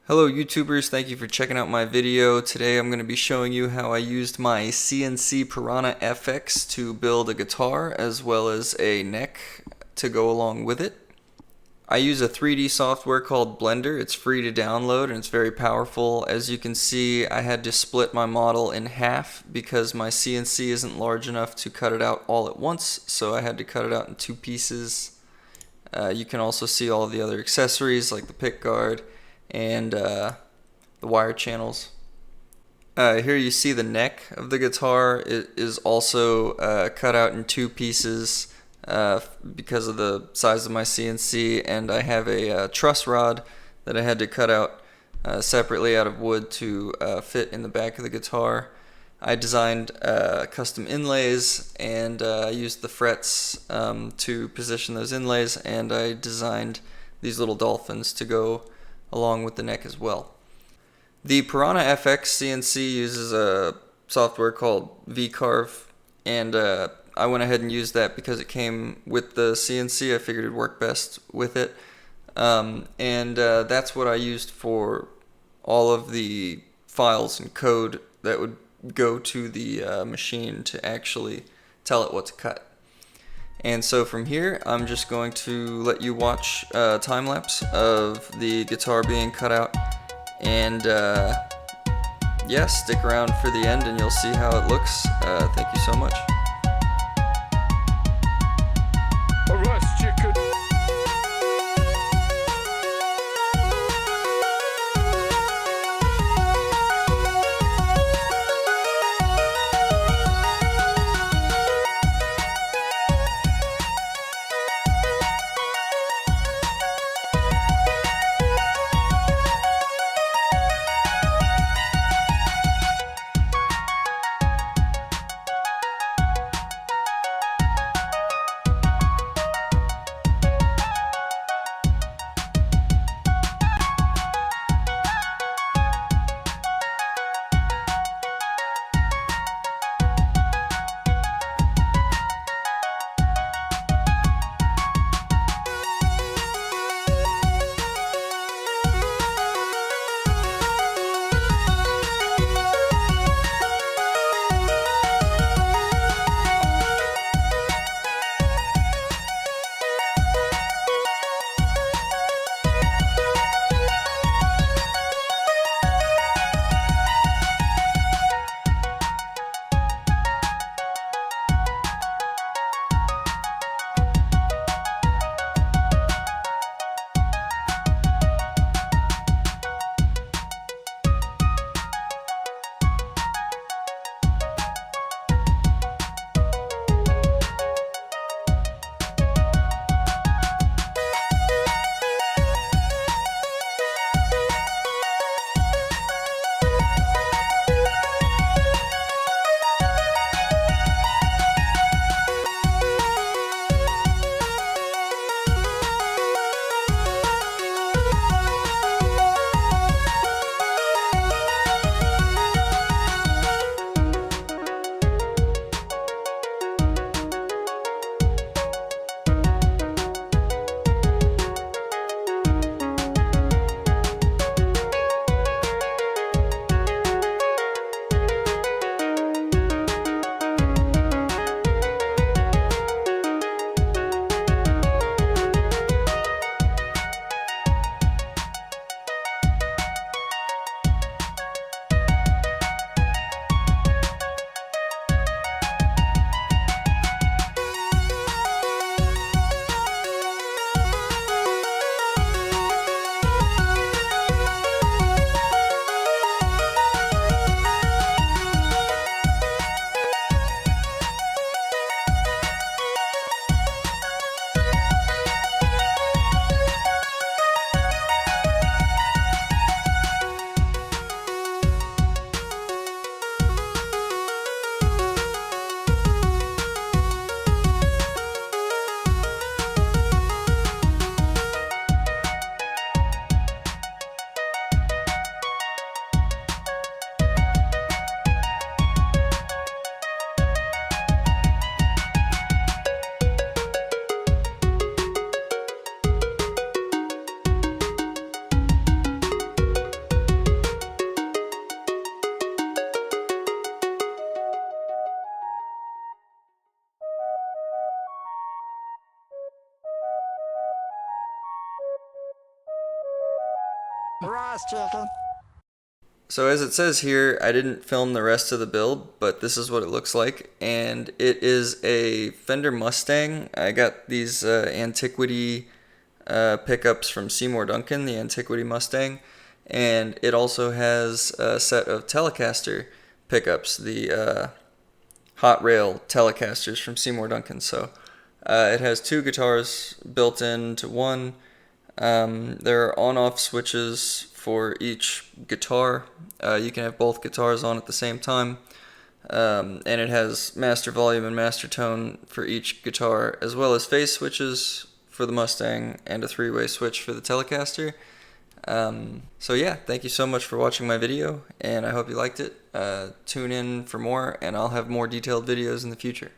Hello YouTubers, thank you for checking out my video. Today I'm going to be showing you how I used my CNC Piranha FX to build a guitar as well as a neck to go along with it. I use a 3D software called Blender. It's free to download and it's very powerful. As you can see, I had to split my model in half because my CNC isn't large enough to cut it out all at once, so I had to cut it out in two pieces. You can also see all the other accessories like the pick guard and the wire channels. Here you see the neck of the guitar. It is also cut out in two pieces because of the size of my CNC, and I have a truss rod that I had to cut out separately out of wood to fit in the back of the guitar. I designed custom inlays and I used the frets to position those inlays, and I designed these little dolphins to go along with the neck as well. The Piranha FX CNC uses a software called VCarve, and I went ahead and used that because it came with the CNC. I figured it'd work best with it, and that's what I used for all of the files and code that would go to the machine to actually tell it what to cut. And so from here, I'm just going to let you watch a time lapse of the guitar being cut out, and yeah, stick around for the end and you'll see how it looks. Thank you so much. Rise, chicken. So as it says here, I didn't film the rest of the build, but this is what it looks like, and it is a Fender Mustang. I got these Antiquity pickups from Seymour Duncan, the Antiquity Mustang, and it also has a set of Telecaster pickups, the hot rail Telecasters from Seymour Duncan. So it has two guitars built into one. There are on-off switches for each guitar. You can have both guitars on at the same time. And it has master volume and master tone for each guitar, as well as phase switches for the Mustang and a three-way switch for the Telecaster. So yeah, thank you so much for watching my video, and I hope you liked it. Tune in for more, and I'll have more detailed videos in the future.